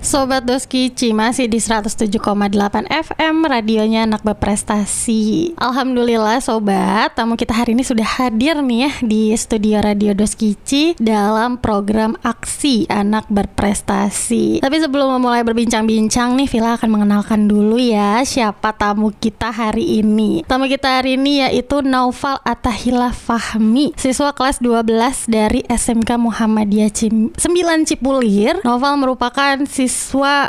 Sobat Doskici masih di 107,8 FM radionya anak berprestasi. Alhamdulillah sobat, tamu kita hari ini sudah hadir nih ya di studio Radio Doskici dalam program Aksi Anak Berprestasi. Tapi sebelum memulai berbincang-bincang nih, Villa akan mengenalkan dulu ya siapa tamu kita hari ini. Tamu kita hari ini yaitu Naufal Athahila Fahmi, siswa kelas 12 dari SMK Muhammadiyah 9 Cipulir. Naufal merupakan siswa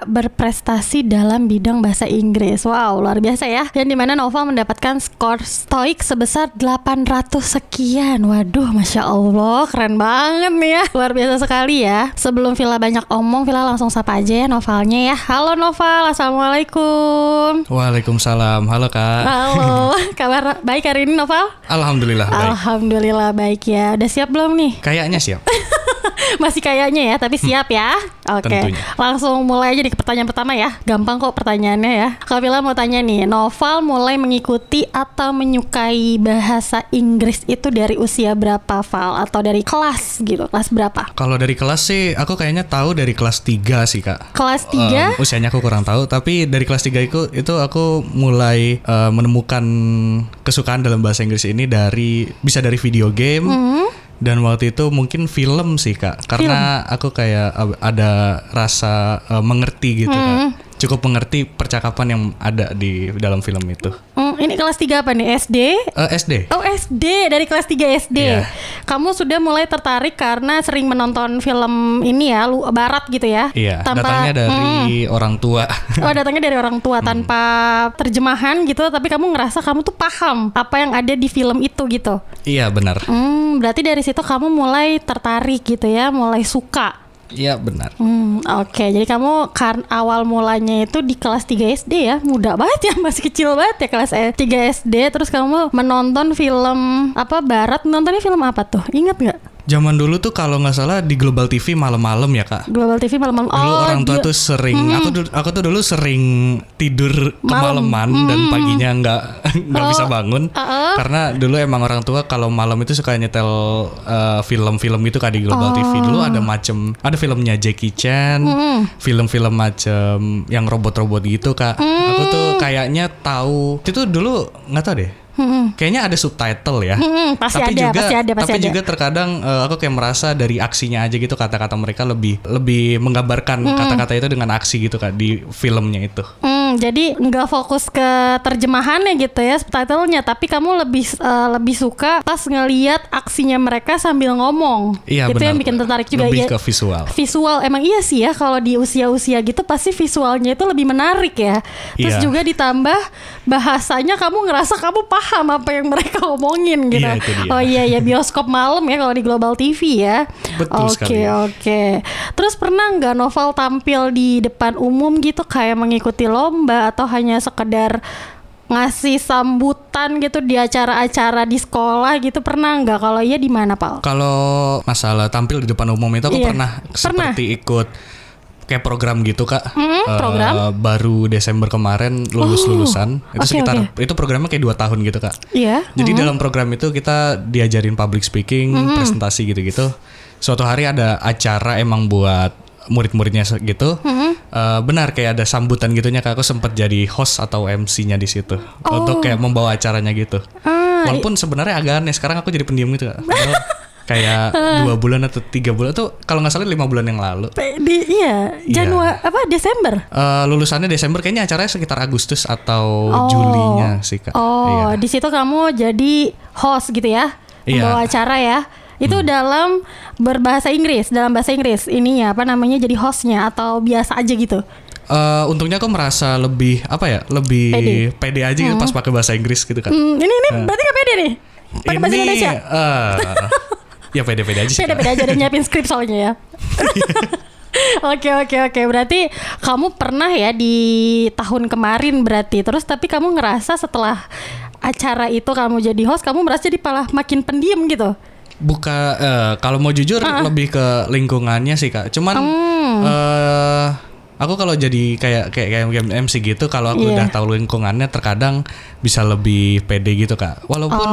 berprestasi dalam bidang bahasa Inggris. Wow, luar biasa ya. Yang dimana Naufal mendapatkan skor TOEIC sebesar 800 sekian. Waduh, Masya Allah, keren banget nih ya. Luar biasa sekali ya. Sebelum Villa banyak omong, Villa langsung sapa aja ya Naufalnya ya. Halo Naufal, Assalamualaikum. Waalaikumsalam. Halo Kak. Halo, kabar baik hari ini Naufal? Alhamdulillah baik. Alhamdulillah baik ya. Udah siap belum nih? Kayaknya siap. Masih kayaknya ya, tapi siap ya. Oke, langsung mulai aja di pertanyaan pertama ya. Gampang kok pertanyaannya ya. Kak Villa mau tanya nih, Naufal mulai mengikuti atau menyukai bahasa Inggris itu dari usia berapa, Val? Atau dari kelas gitu, kelas berapa? Kalau dari kelas sih, aku kayaknya tahu dari kelas 3 sih Kak. Kelas 3? Usianya aku kurang tahu, tapi dari kelas 3 itu aku mulai menemukan kesukaan dalam bahasa Inggris ini bisa dari video game. Dan waktu itu mungkin film sih Kak, karena aku kayak ada rasa mengerti gitu Kak. Cukup mengerti percakapan yang ada di dalam film itu. Ini kelas 3 apa nih? SD? SD. Oh SD, dari kelas 3 SD. Yeah. Kamu sudah mulai tertarik karena sering menonton film ini ya, barat gitu ya? Iya, datangnya dari orang tua. Oh, datangnya dari orang tua tanpa terjemahan gitu, tapi kamu ngerasa kamu tuh paham apa yang ada di film itu gitu? Iya, benar. Berarti dari situ kamu mulai tertarik gitu ya, mulai suka. Iya benar. Oke, jadi kamu awal mulanya itu di kelas 3 SD ya, muda banget ya, masih kecil banget ya kelas 3 SD. Terus kamu menonton film apa barat, nontonnya film apa tuh? Ingat nggak? Zaman dulu tuh kalau nggak salah di Global TV malam-malam ya Kak. Global TV malam-malam. Dulu orang tua tuh sering, aku tuh dulu sering tidur kemalaman dan paginya nggak bisa bangun. Karena dulu emang orang tua kalau malam itu suka nyetel film-film gitu Kak di Global TV. Dulu ada filmnya Jackie Chan, film-film macem yang robot-robot gitu Kak. Aku tuh kayaknya tahu. Itu dulu nggak tahu deh. Kayaknya ada subtitle ya. Pasti Tapi juga terkadang aku kayak merasa dari aksinya aja gitu, kata-kata mereka lebih menggambarkan kata-kata itu dengan aksi gitu Kak di filmnya itu. Jadi nggak fokus ke terjemahannya gitu ya, subtitlenya, tapi kamu lebih suka pas ngelihat aksinya mereka sambil ngomong. Iya, itu benar, yang bikin tertarik juga. Lebih ya, ke visual. Visual emang iya sih ya, kalau di usia-usia gitu pasti visualnya itu lebih menarik ya. Terus juga ditambah bahasanya, kamu ngerasa kamu paham apa yang mereka omongin gitu. Iya, itu dia. Oh iya, bioskop malam ya kalau di Global TV ya. Betul sekali. Oke. Terus pernah nggak Naufal tampil di depan umum gitu, kayak mengikuti lomba atau hanya sekedar ngasih sambutan gitu di acara-acara di sekolah gitu, pernah nggak? Kalau iya di mana, Pak? Kalau masalah tampil di depan umum itu aku pernah seperti ikut kayak program gitu Kak. Program? Baru Desember kemarin lulusan. Itu itu programnya kayak 2 tahun gitu Kak. Iya. Jadi dalam program itu kita diajarin public speaking, presentasi gitu-gitu. Suatu hari ada acara emang buat murid-muridnya gitu. Benar kayak ada sambutan gitunya Kak. Aku sempat jadi host atau MC-nya di situ untuk kayak membawa acaranya gitu. Walaupun sebenarnya agak aneh, sekarang aku jadi pendiam gitu Kak. Kayak 2 bulan atau 3 bulan tuh kalau nggak salah 5 bulan yang lalu. Januari Desember. Lulusannya Desember, kayaknya acaranya sekitar Agustus atau Julinya sih Kak. Di situ kamu jadi host gitu ya, membawa acara ya. Itu dalam bahasa Inggris ininya apa namanya, jadi hostnya atau biasa aja gitu? Untungnya aku merasa lebih pede aja gitu pas pakai bahasa Inggris gitu Kak. Ini berarti nggak pede nih? Pakai bahasa Indonesia? Ya pede-pede aja sih. Pede-pede aja, udah nyiapin skrip soalnya ya. Oke. Berarti kamu pernah ya di tahun kemarin berarti. Terus tapi kamu ngerasa setelah acara itu kamu jadi host, kamu merasa jadi malah makin pendiam gitu? Kalau mau jujur lebih ke lingkungannya sih Kak. Cuman Aku kalau jadi kayak MC gitu, kalau aku udah tahu lingkungannya terkadang bisa lebih pede gitu Kak. Walaupun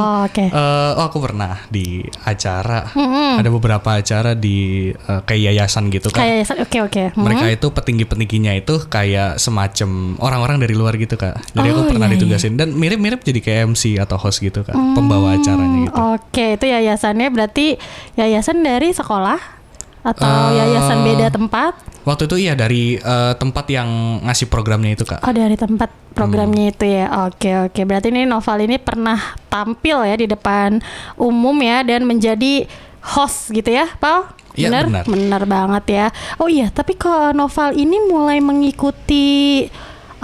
aku pernah di acara, ada beberapa acara di kayak yayasan gitu Kak. Kayak yayasan, oke. Mereka itu petinggi-petingginya itu kayak semacam orang-orang dari luar gitu Kak. Jadi aku pernah ditugasin dan mirip-mirip jadi kayak MC atau host gitu Kak, pembawa acaranya gitu. Oke, itu yayasannya berarti yayasan dari sekolah atau yayasan beda tempat? Waktu itu iya dari tempat yang ngasih programnya itu Kak. Oh, dari tempat programnya itu ya. Oke. Berarti ini Noval ini pernah tampil ya di depan umum ya dan menjadi host gitu ya, Pal? Iya, benar. Benar banget ya. Oh iya, tapi kalau Noval ini mulai mengikuti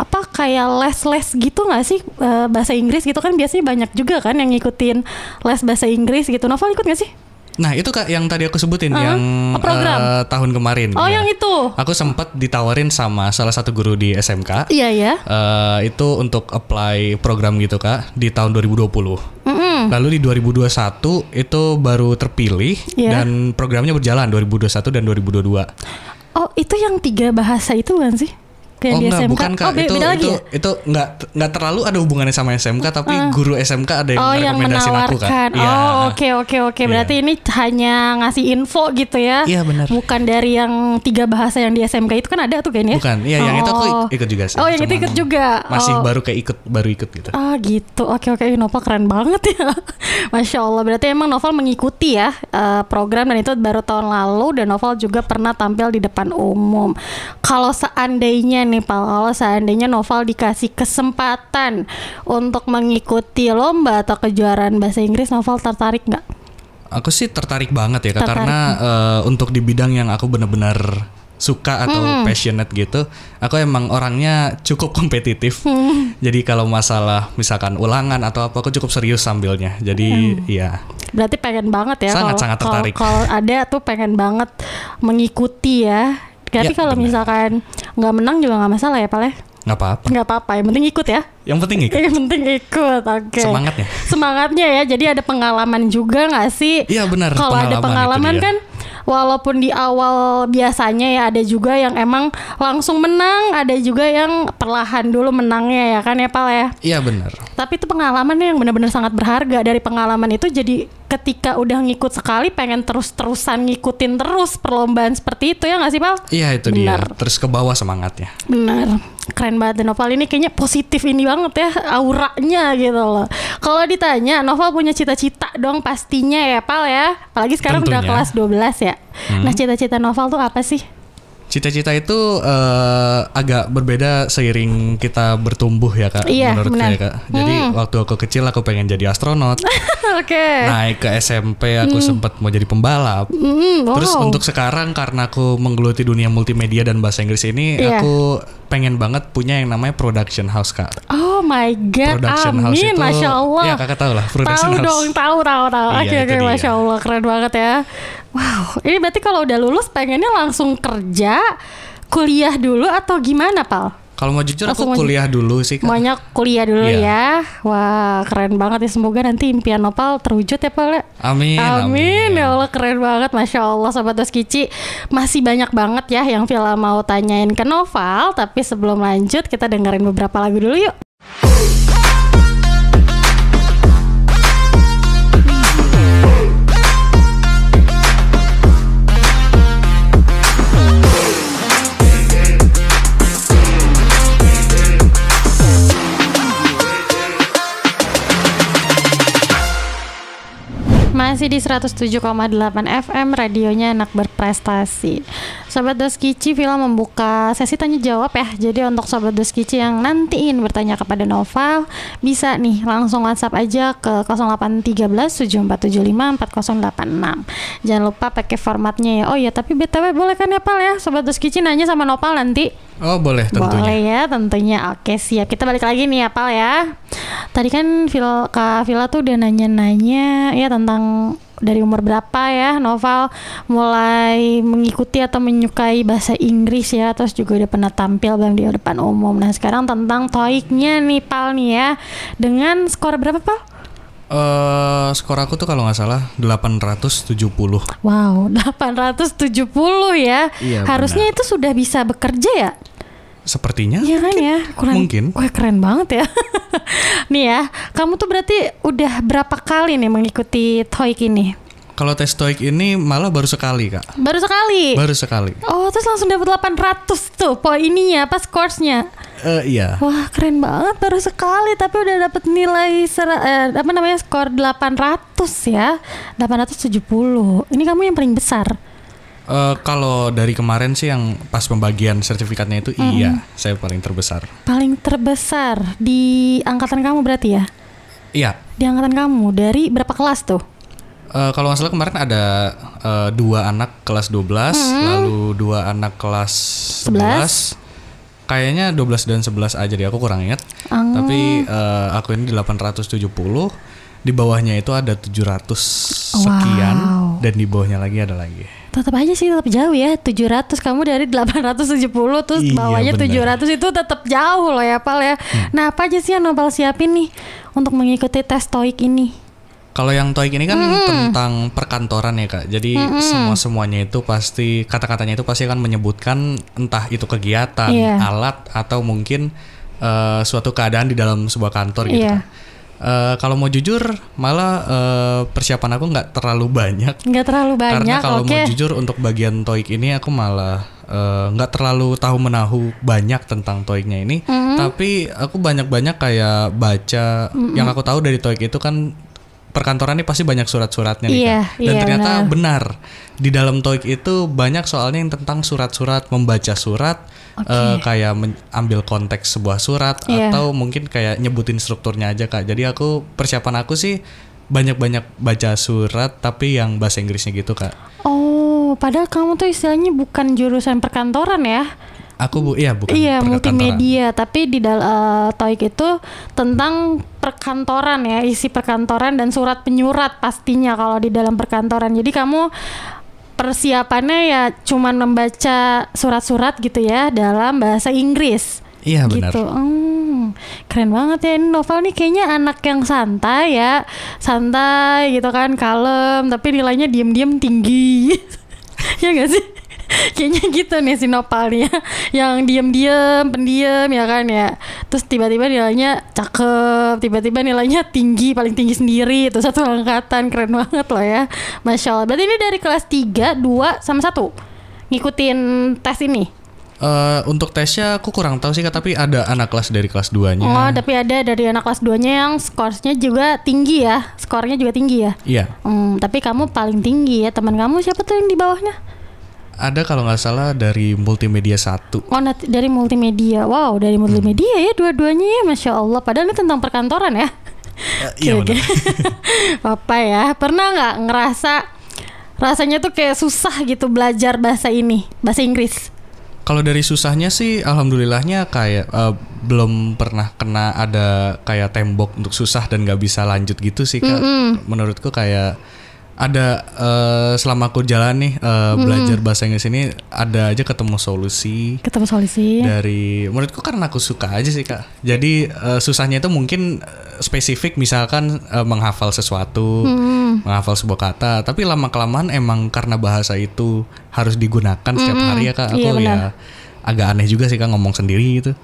apa kayak les-les gitu nggak sih bahasa Inggris gitu kan biasanya banyak juga kan yang ngikutin les bahasa Inggris gitu. Noval ikut nggak sih? Nah itu Kak yang tadi aku sebutin yang tahun kemarin. Oh ya. Yang itu. Aku sempat ditawarin sama salah satu guru di SMK. Iya. Itu untuk apply program gitu Kak di tahun 2020. Lalu di 2021 itu baru terpilih dan programnya berjalan 2021 dan 2022. Oh itu yang 3 bahasa itu kan sih? Oh enggak, bukan Kak. Itu enggak terlalu ada hubungannya sama SMK, tapi guru SMK ada yang merekomendasiin aku Kak. Oke. Berarti ini hanya ngasih info gitu ya. Iya benar. Bukan dari yang 3 bahasa yang di SMK itu kan ada tuh kayaknya. Bukan. Iya, yang itu aku ikut juga sih. Oh, yang itu ikut juga. Masih baru ikut gitu. Ah, gitu. Oke. Noval keren banget ya. Masya Allah. Berarti emang Noval mengikuti ya program dan itu baru tahun lalu dan Noval juga pernah tampil di depan umum. Kalau seandainya kalau seandainya Noval dikasih kesempatan untuk mengikuti lomba atau kejuaraan bahasa Inggris, Noval tertarik nggak? Aku sih tertarik banget ya Kak, karena untuk di bidang yang aku benar-benar suka atau passionate gitu, aku emang orangnya cukup kompetitif. Jadi kalau masalah misalkan ulangan atau apa, aku cukup serius sambilnya. Jadi ya. Berarti pengen banget ya. Sangat tertarik. Kalau ada tuh pengen banget mengikuti ya. Tapi kalau misalkan nggak menang juga nggak masalah ya, Pal ya? Nggak apa-apa, yang penting ikut ya. Yang penting ikut. Oke. Semangatnya ya. Jadi ada pengalaman juga nggak sih? Iya benar. Kalau ada pengalaman kan, walaupun di awal biasanya ya ada juga yang emang langsung menang, ada juga yang perlahan dulu menangnya ya kan ya Pal ya? Iya benar. Tapi itu pengalamannya yang benar-benar sangat berharga. Dari pengalaman itu jadi ketika udah ngikut sekali pengen terus-terusan ngikutin terus perlombaan seperti itu ya nggak sih Pal? Iya itu benar. Dia. Terus ke bawah semangatnya. Benar. Keren banget Noval ini kayaknya positif ini banget ya auranya gitu loh. Kalau ditanya Noval punya cita-cita dong pastinya ya Pal ya. Apalagi sekarang udah kelas 12 ya. Nah cita-cita Noval tuh apa sih? Cita-cita itu agak berbeda seiring kita bertumbuh ya Kak, menurut saya Kak. Jadi waktu aku kecil aku pengen jadi astronot. Naik ke SMP aku sempat mau jadi pembalap. Terus untuk sekarang karena aku menggeluti dunia multimedia dan bahasa Inggris ini, aku pengen banget punya yang namanya production house Kak. Oh my god, production amin, house itu, Masya Allah. Ya Kakak tahu lah production house. Tahu. Oke, Masya Allah, keren banget ya. Wow, ini berarti kalau udah lulus pengennya langsung kerja, kuliah dulu atau gimana Pal? Kalau mau jujur aku kuliah dulu sih Kak. Banyak kuliah dulu ya. Wah keren banget ya, semoga nanti impian Noval terwujud ya Pal ya. Amin. Ya Allah keren banget, Masya Allah Sobat Doskici. Masih banyak banget ya yang Villa mau tanyain ke Noval. Tapi sebelum lanjut kita dengerin beberapa lagu dulu yuk. Masih di 107,8 FM, radionya anak berprestasi. Sobat Doskici, Villa membuka sesi tanya jawab ya. Jadi untuk Sobat Doskici yang nantiin bertanya kepada Noval, bisa nih langsung WhatsApp aja ke 0813 7475 4086. Jangan lupa pakai formatnya ya. Oh ya, tapi BTW boleh kan ya Pal ya? Sobat Doskici nanya sama Noval nanti. Oh boleh tentunya. Boleh ya tentunya. Oke siap. Kita balik lagi nih ya Pal ya. Tadi kan Kak Villa tuh udah nanya-nanya ya tentang dari umur berapa ya Noval mulai mengikuti atau menyukai bahasa Inggris ya. Terus juga udah pernah tampil bang di depan umum. Nah sekarang tentang TOEIC-nya nih Pal nih ya. Dengan skor berapa Pal? Skor aku tuh kalau nggak salah 870. Wow, 870 ya. Iya, harusnya benar. Itu sudah bisa bekerja ya? Sepertinya. Iya kan ya, mungkin. Wah, keren banget ya. Nih ya, kamu tuh berarti udah berapa kali nih mengikuti TOEIC ini? Kalau tes TOEIC ini malah baru sekali, Kak. Baru sekali? Baru sekali. Oh, terus langsung dapat 800 tuh poin ininya, apa scoresnya? Iya. Wah, keren banget, baru sekali tapi udah dapat nilai skor 800 ya. 870. Ini kamu yang paling besar. Kalau dari kemarin sih yang pas pembagian sertifikatnya itu iya, saya paling terbesar. Paling terbesar di angkatan kamu berarti ya? Iya. Di angkatan kamu dari berapa kelas tuh? Kalau nggak salah kemarin ada 2 anak kelas 12, lalu 2 anak kelas 11. Kayaknya 12 dan 11 aja deh, aku kurang ingat. Tapi aku ini di 870. Di bawahnya itu ada 700 sekian, dan di bawahnya lagi ada lagi. Tetap aja sih, tetap jauh ya. 700 kamu dari 870 terus bawahnya bener. 700 itu tetap jauh loh ya, Pal ya. Nah, apa aja sih yang Nopal siapin nih untuk mengikuti tes TOEIC ini? Kalau yang TOEIC ini kan tentang perkantoran ya, Kak. Jadi semuanya itu pasti, kata-katanya itu pasti akan menyebutkan entah itu kegiatan, alat, atau mungkin suatu keadaan di dalam sebuah kantor gitu kan. Kalau mau jujur, malah persiapan aku nggak terlalu banyak. Karena kalau mau jujur untuk bagian TOEIC ini aku malah nggak terlalu tahu menahu banyak tentang TOEIC-nya ini. Tapi aku banyak-banyak kayak baca. Yang aku tahu dari TOEIC itu kan perkantoran ini pasti banyak surat-suratnya nih kan. Dan ternyata benar. Di dalam TOEIC itu banyak soalnya yang tentang surat-surat, membaca surat, kayak ambil konteks sebuah surat, atau mungkin kayak nyebutin strukturnya aja, Kak. Jadi persiapan aku sih banyak-banyak baca surat tapi yang bahasa Inggrisnya gitu, Kak. Oh, padahal kamu tuh istilahnya bukan jurusan perkantoran ya? Aku bukan multimedia, tapi di dalam TOEIC itu tentang perkantoran ya, isi perkantoran dan surat penyurat pastinya kalau di dalam perkantoran. Jadi kamu persiapannya ya cuman membaca surat-surat gitu ya dalam bahasa Inggris. Iya, benar. Gitu. Keren banget ya, ini Novel nih kayaknya anak yang santai ya, santai gitu kan, kalem, tapi nilainya diem-diem tinggi. Ya nggak sih? Kayaknya gitu nih si Nopal nih ya, yang diem-diem, pendiam ya kan ya. Terus tiba-tiba nilainya cakep, tiba-tiba nilainya tinggi, paling tinggi sendiri, itu satu angkatan. Keren banget loh ya, Masya Allah. Berarti ini dari kelas 3, 2, sama 1 ngikutin tes ini? Untuk tesnya aku kurang tahu sih, Kak, tapi ada anak kelas dari kelas 2-nya. Oh, tapi ada dari anak kelas 2-nya yang skornya juga tinggi ya, skornya juga tinggi ya? Iya. Tapi kamu paling tinggi ya, teman kamu siapa tuh yang di bawahnya? Ada kalau nggak salah dari multimedia 1. Oh, dari multimedia. Wow, dari multimedia ya dua-duanya ya, Masya Allah. Padahal ini tentang perkantoran ya. Iya benar. Apa ya, pernah nggak ngerasa rasanya tuh kayak susah gitu belajar bahasa Inggris? Kalau dari susahnya sih, alhamdulillahnya kayak belum pernah kena ada kayak tembok untuk susah dan nggak bisa lanjut gitu sih, Kak. Menurutku kayak ada selama aku jalan nih belajar bahasa Inggris ini ada aja ketemu solusi dari, menurutku karena aku suka aja sih, Kak. Jadi susahnya itu mungkin spesifik, misalkan menghafal sesuatu, menghafal sebuah kata, tapi lama-kelamaan emang karena bahasa itu harus digunakan setiap hari ya, Kak. Aku ya agak aneh juga sih, Kak, ngomong sendiri gitu.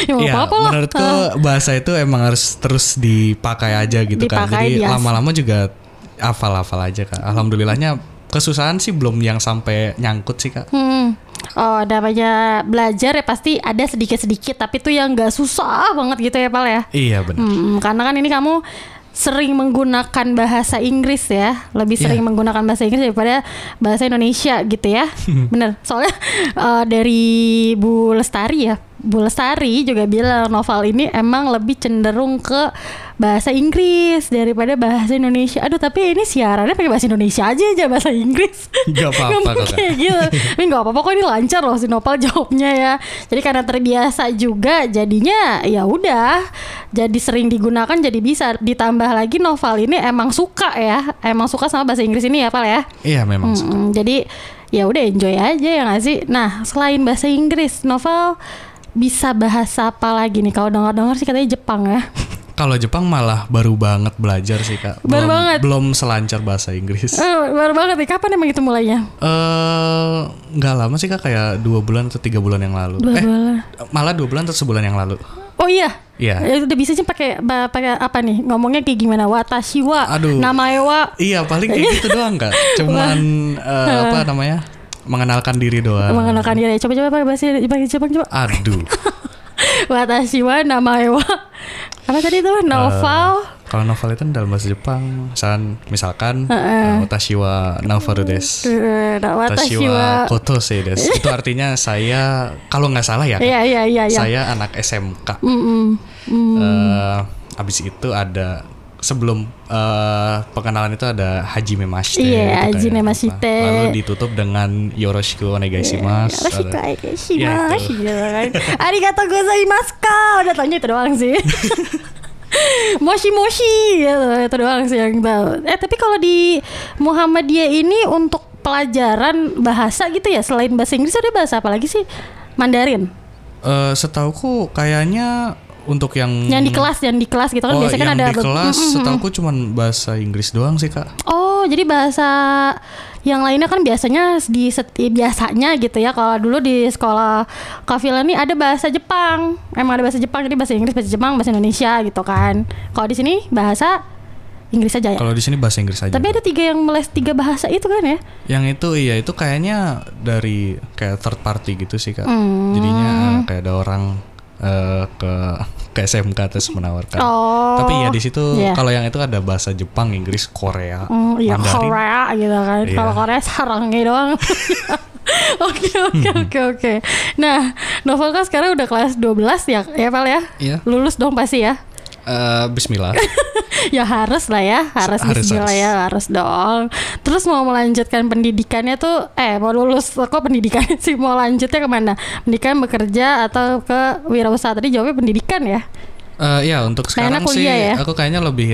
Ya, menurutku bahasa itu emang harus terus dipakai aja gitu kan. Jadi lama-lama juga hafal-hafal aja, Kak. Alhamdulillahnya kesusahan sih belum yang sampai nyangkut sih, Kak. Oh, namanya belajar ya pasti ada sedikit-sedikit, tapi tuh yang nggak susah banget gitu ya, Pal ya? Iya, benar. Karena kan ini kamu sering menggunakan bahasa Inggris ya, lebih sering menggunakan bahasa Inggris daripada bahasa Indonesia gitu ya. Bener, soalnya dari Bu Lestari juga bilang Novel ini emang lebih cenderung ke bahasa Inggris daripada bahasa Indonesia. Aduh, tapi ini siarannya pakai bahasa Indonesia aja bahasa Inggris. Gak apa-apa kok, kayak gitu. Tapi gak apa-apa kok, ini lancar loh si Nopal jawabnya ya. Jadi karena terbiasa juga, jadinya ya udah, jadi sering digunakan, jadi bisa. Ditambah lagi Novel ini emang suka sama bahasa Inggris ini ya, Pal ya. Iya, memang suka. Jadi ya udah enjoy aja ya nggak sih. Nah, selain bahasa Inggris, Novel bisa bahasa apa lagi nih? Kalau dengar-dengar sih katanya Jepang ya. Kalau Jepang malah baru banget belajar sih Kak. Baru banget. Belum selancar bahasa Inggris. Baru banget nih. Kapan emang itu mulainya? Nggak lama sih Kak, kayak 2 bulan atau 3 bulan yang lalu. Malah 2 bulan atau sebulan yang lalu. Oh iya. Iya. Udah bisa sih pakai apa nih? Ngomongnya kayak gimana? Watashi wa namae wa. Iya, paling kayak gitu doang Kak. Cuman apa namanya? Mengenalkan diri doang. Mengenalkan diri. Coba bahasa Jepang coba. Aduh. Watashi wa namae wa. Apa tadi itu? Novel. Kalau novel itu dalam bahasa Jepang, misalkan watashi wa naofaru desu. Watashi wa kotosei desu. Itu artinya saya, kalau nggak salah ya, Iya. Saya anak SMK. Abis itu ada sebelum pengenalan itu ada hajime mashite. Iya, hajime mashite. Lalu ditutup dengan yoroshiku onegaishimasu. Yoroshiku onegaishimasu. Arigatou gozaimasu ka. Udah tanya itu doang sih. Moshi gitu, itu doang sih yang tahu. Tapi kalau di Muhammadiyah ini untuk pelajaran bahasa gitu ya, selain bahasa Inggris ada bahasa apa lagi sih? Mandarin. Setauku kayaknya untuk yang di kelas gitu kan biasanya kan ada di kelas. Setauku cuman bahasa Inggris doang sih Kak. Oh, jadi bahasa yang lainnya kan biasanya gitu ya. Kalau dulu di sekolah Kafila nih ada bahasa Jepang. Emang ada bahasa Jepang, jadi bahasa Inggris, bahasa Jepang, bahasa Indonesia gitu kan. Kalau di sini bahasa Inggris aja ya. Kalau di sini bahasa Inggris aja. Tapi ada 3 yang les 3 bahasa itu kan ya? Yang itu itu kayaknya dari kayak third party gitu sih Kak. Jadinya kayak ada orang ke SMK terus menawarkan. Tapi ya di situ kalau yang itu ada bahasa Jepang, Inggris, Korea, Mandarin. Korea gitu kan. Iya. Kalau Korea sarangnya doang. Oke. Nah, Novel kan sekarang udah kelas 12 ya Pal ya? Iya. Lulus dong pasti ya? Bismillah. Ya harus lah ya, bismillah ya, harus dong. Terus mau melanjutkan pendidikannya tuh, mau lulus kok pendidikannya sih, mau lanjutnya kemana? Pendidikan, bekerja, atau ke wirausaha? Tadi jawabnya pendidikan ya? Ya untuk sekarang sih ya? Aku kayaknya lebih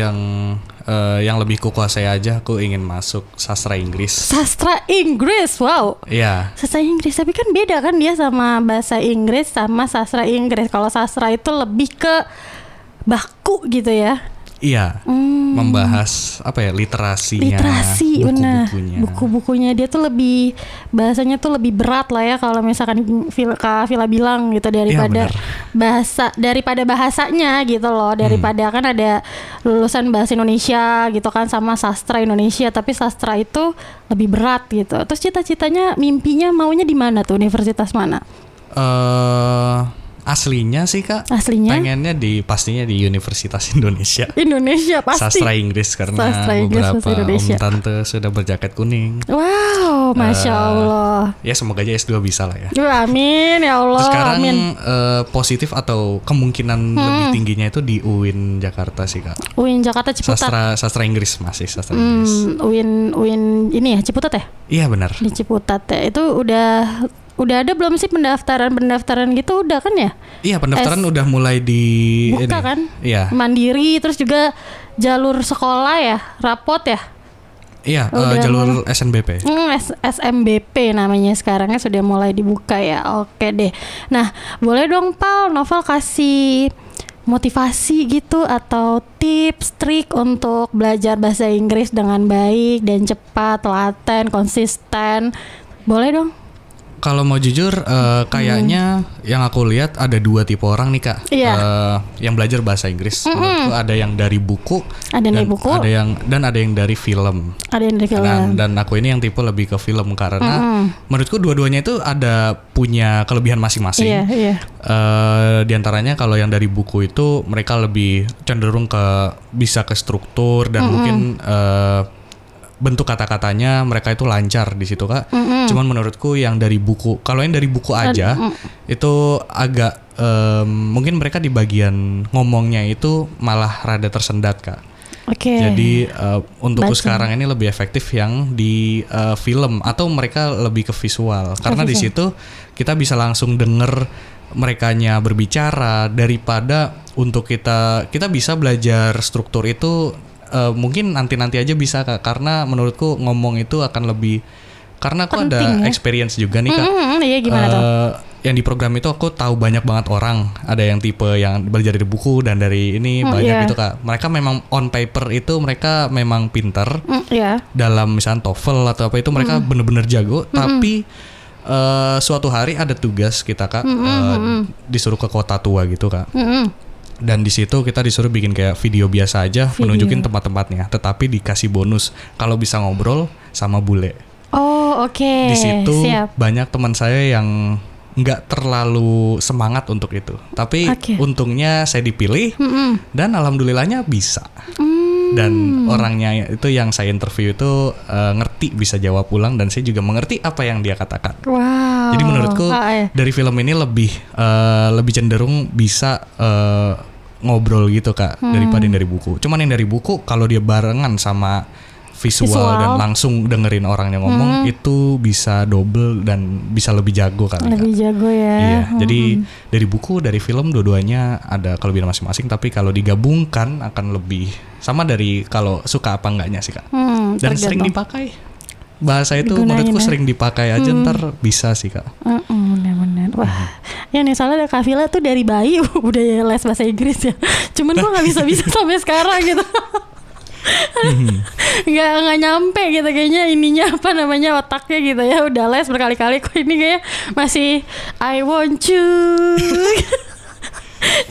yang lebih kukuasai aja. Aku ingin masuk sastra Inggris. Sastra Inggris, wow. Iya. Sastra Inggris, tapi kan beda kan dia sama bahasa Inggris sama sastra Inggris. Kalau sastra itu lebih ke baku gitu ya. Iya, membahas literasinya, buku-bukunya. Buku-bukunya dia tuh lebih, bahasanya tuh lebih berat lah ya kalau misalkan Kak Vila bilang gitu, daripada bahasanya gitu loh, daripada kan ada lulusan bahasa Indonesia gitu kan sama sastra Indonesia, tapi sastra itu lebih berat gitu. Terus cita-citanya, mimpinya maunya di mana tuh, universitas mana? Aslinya sih Kak, pengennya pastinya di Universitas Indonesia. Indonesia pasti. Sastra Inggris karena beberapa om tante sudah berjaket kuning. Wow, Masya Allah. Ya semoga aja S2 bisa lah ya. Amin ya Allah. Terus sekarang positif atau kemungkinan lebih tingginya itu di UIN Jakarta sih Kak. UIN Jakarta Ciputat. Sastra Inggris masih sastra Inggris. UIN ini ya Ciputat ya? Iya benar. Di Ciputat ya. Itu udah ada belum sih pendaftaran gitu, udah kan ya? Iya, pendaftaran udah mulai buka kan? Iya. Mandiri, terus juga jalur sekolah ya, rapot ya? Iya, jalur SNBP. SMBP namanya sekarangnya sudah mulai dibuka ya. Oke deh. Nah, boleh dong Pal, Novel kasih motivasi gitu atau tips, trik untuk belajar bahasa Inggris dengan baik dan cepat, telaten, konsisten. Boleh dong? Kalau mau jujur, kayaknya yang aku lihat ada 2 tipe orang nih Kak. Iya. Yang belajar bahasa Inggris. Menurutku ada yang dari buku, ada yang dari film. Ada yang dari film. Dan aku ini yang tipe lebih ke film karena menurutku dua-duanya itu ada punya kelebihan masing-masing. Iya. Di antaranya kalau yang dari buku itu mereka lebih cenderung bisa ke struktur dan mungkin bentuk kata-katanya mereka itu lancar di situ Kak. Cuman menurutku yang dari buku, kalau yang dari buku aja itu agak mungkin mereka di bagian ngomongnya itu malah rada tersendat Kak. Jadi untukku sekarang ini lebih efektif yang di film atau mereka lebih ke visual karena di situ kita bisa langsung denger merekanya berbicara daripada untuk kita bisa belajar struktur itu. Mungkin nanti aja bisa Kak, karena menurutku ngomong itu akan lebih, karena aku penting, ada ya? experience juga nih Kak. Iya, gimana tuh? yang di program itu aku tahu banyak banget orang. Ada yang tipe yang belajar dari buku dan dari ini banyak gitu Kak. Mereka memang on paper itu mereka memang pinter dalam misalnya TOEFL atau apa itu mereka bener-bener jago. Tapi suatu hari ada tugas kita Kak, disuruh ke kota tua gitu Kak. Dan di situ kita disuruh bikin kayak video biasa aja, menunjukin tempat-tempatnya. Tetapi dikasih bonus kalau bisa ngobrol sama bule. Oh oke. Di situ banyak teman saya yang nggak terlalu semangat untuk itu. Tapi untungnya saya dipilih dan alhamdulillahnya bisa. Dan orangnya itu yang saya interview itu ngerti, bisa jawab ulang, dan saya juga mengerti apa yang dia katakan. Wow. Jadi menurutku dari film ini lebih cenderung bisa ngobrol gitu Kak daripada yang dari buku. Cuman yang dari buku kalau dia barengan sama visual dan langsung dengerin orang yang ngomong itu bisa double dan bisa lebih jago kali. Lebih jago ya. Iya. Jadi dari buku, dari film dua-duanya ada kelebihan masing-masing, tapi kalau digabungkan akan lebih sama dari kalau suka apa enggaknya sih Kak. Dan sering dipakai. Bahasa itu menurutku sering dipakai aja ntar bisa sih Kak. Benar-benar. Wah, ya nih soalnya Kak Villa tuh dari bayi udah les bahasa Inggris ya. Cuman gue nggak bisa sampai sekarang gitu. nggak nyampe gitu kayaknya ininya apa namanya otaknya gitu ya, udah les berkali-kali kok ini kayak masih I want you.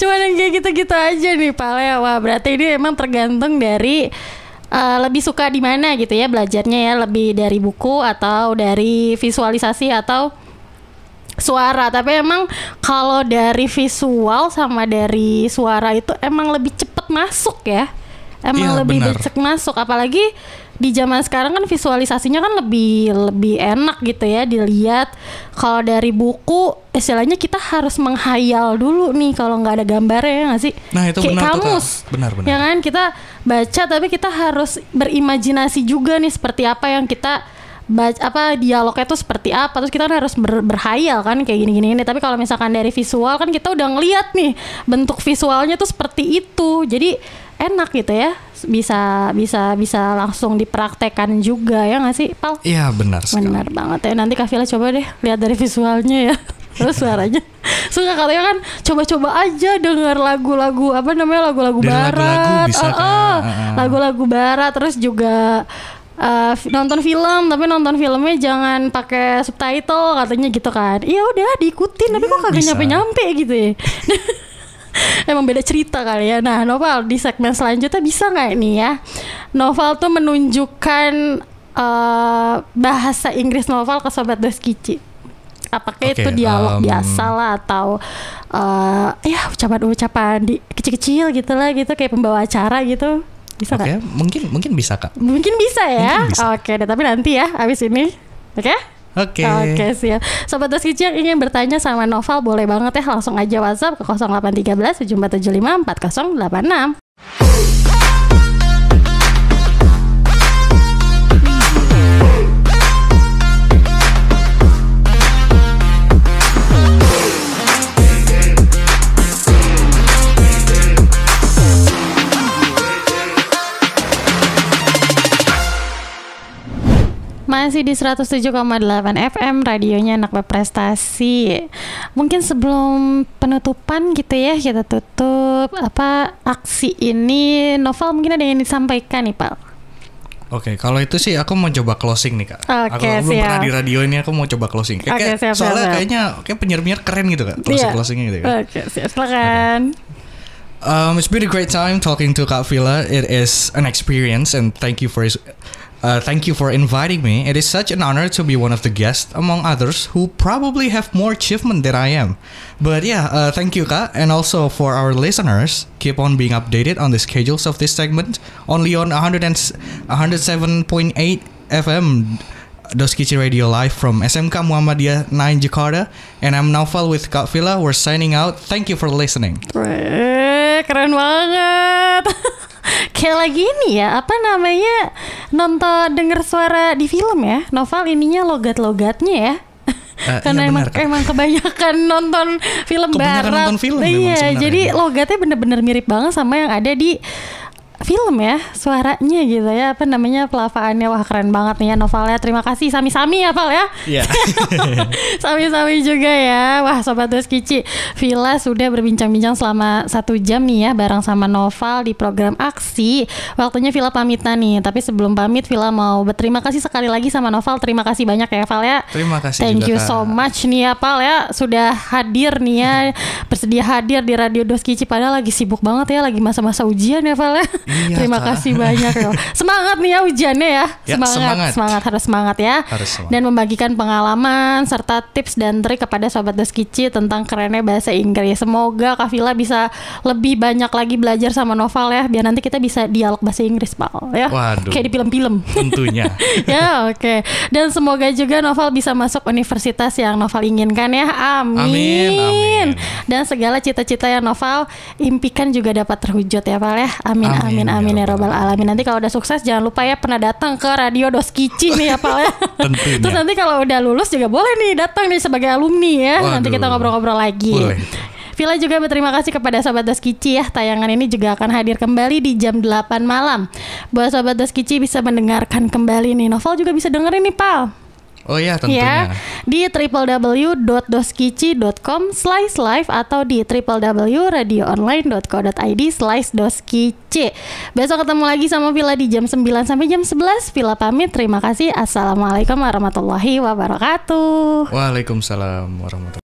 Cuman yang kayak gitu-gitu aja nih Pak Lea. Wah berarti ini emang tergantung dari lebih suka di mana gitu ya belajarnya ya, lebih dari buku atau dari visualisasi atau suara. Tapi emang kalau dari visual sama dari suara itu emang lebih cepet masuk ya. Emang lebih cek masuk, apalagi di zaman sekarang kan visualisasinya kan lebih enak gitu ya dilihat. Kalau dari buku istilahnya kita harus menghayal dulu nih kalau nggak ada gambarnya ya nggak sih? Nah itu kayak benar kamus, tuh, benar. Ya kan kita baca tapi kita harus berimajinasi juga nih seperti apa yang kita baca, apa dialognya tuh seperti apa, terus kita kan harus berhayal kan kayak gini-gini. Tapi kalau misalkan dari visual kan kita udah ngeliat nih bentuk visualnya tuh seperti itu, jadi enak gitu ya, bisa langsung dipraktekkan juga ya nggak sih Pal? Iya benar sekali. Benar banget ya. Nanti Kak Villa coba deh lihat dari visualnya ya. Terus suaranya suka katanya kan coba-coba aja denger lagu-lagu apa namanya lagu-lagu barat, lagu-lagu barat, terus juga nonton film, tapi nonton filmnya jangan pakai subtitle katanya gitu kan. Iya udah diikutin, tapi kok kagak nyampe-nyampe gitu ya. Emang beda cerita kali ya. Nah Noval, di segmen selanjutnya bisa nggak nih ya Noval tuh menunjukkan bahasa Inggris Noval ke Sobat Doskici? Apakah itu dialog biasa lah atau ya ucapan-ucapan kecil-kecil gitu lah gitu kayak pembawa acara gitu, bisa nggak? Mungkin bisa Kak. Mungkin bisa ya. Oke, tapi nanti ya abis ini. Oke? Oke, siap. Sobat Doskici yang ingin bertanya sama Noval boleh banget ya, langsung aja WhatsApp ke 0813 7475 4086. Masih di 107,8 FM radionya Anak Berprestasi. Mungkin sebelum penutupan gitu ya, kita tutup apa aksi ini, Noval mungkin ada yang disampaikan nih Pak? Oke, kalau itu sih aku mau coba closing nih Kak. Aku belum pernah di radio ini, aku mau coba closing. Soalnya kayaknya penyiar-penyiar keren gitu Kak, closingnya gitu kan. Oke, silakan. It's been a great time talking to Kak Villa. It is an experience, and thank you for inviting me. It is such an honor to be one of the guests among others who probably have more achievement than I am. But yeah, thank you Kak, and also for our listeners, keep on being updated on the schedules of this segment only on 107.8 FM Doskici Radio Live from SMK Muhammadiyah 9 Jakarta. And I'm Noval with Kak Villa. We're signing out. Thank you for listening. Keren banget. Kayak lagi ini ya, apa namanya, nonton denger suara di film ya. Noval ininya logat-logatnya ya. Karena emang kebanyakan nonton film barat. Nonton film iya, jadi logatnya bener-bener mirip banget sama yang ada di film ya, suaranya gitu ya, apa namanya, pelavaannya, wah keren banget nih ya Novalnya. Terima kasih Sami-Sami ya Val ya. Iya. Sami-sami juga ya. Wah Sobat Doskici, Villa sudah berbincang-bincang selama 1 jam nih ya bareng sama Noval di program Aksi. Waktunya Villa pamitan nih, tapi sebelum pamit Villa mau berterima kasih sekali lagi sama Noval. Terima kasih banyak ya Val ya. Terima kasih Thank juga, you Kak. so much nih ya Val ya, sudah hadir nih ya, bersedia hadir di Radio Doskici padahal lagi sibuk banget ya, lagi masa-masa ujian ya Val ya. Iya, Terima Kak. kasih banyak loh. Semangat nih ya ujiannya ya. Ya, semangat. Harus semangat ya. Harus semangat. Dan membagikan pengalaman serta tips dan trik kepada Sobat Doskici tentang kerennya bahasa Inggris. Semoga Kak Villa bisa lebih banyak lagi belajar sama Noval ya, biar nanti kita bisa dialog bahasa Inggris Pal ya. Waduh. Kayak di film-film. Tentunya. Ya oke. Dan semoga juga Noval bisa masuk universitas yang Noval inginkan ya. Amin. Dan segala cita-cita yang Noval impikan juga dapat terwujud ya Pal ya. Amin ya robbal alamin. Nanti kalau udah sukses jangan lupa ya pernah datang ke Radio Doskici nih ya Pal ya. Tentunya. Terus nanti kalau udah lulus juga boleh nih datang nih sebagai alumni ya. Waduh. Nanti kita ngobrol-ngobrol lagi. Boleh. Villa juga berterima kasih kepada Sobat Doskici ya. Tayangan ini juga akan hadir kembali di jam 8 malam. Buat Sobat Doskici bisa mendengarkan kembali nih. Novel juga bisa dengerin nih Pal. Oh iya, tentunya. Ya, di www.doskici.com/live atau di www.radioonline.co.id/doskici. Besok ketemu lagi sama Villa di jam 9 sampai jam 11. Villa pamit, terima kasih. Assalamualaikum warahmatullahi wabarakatuh. Waalaikumsalam warahmatullahi wabarakatuh.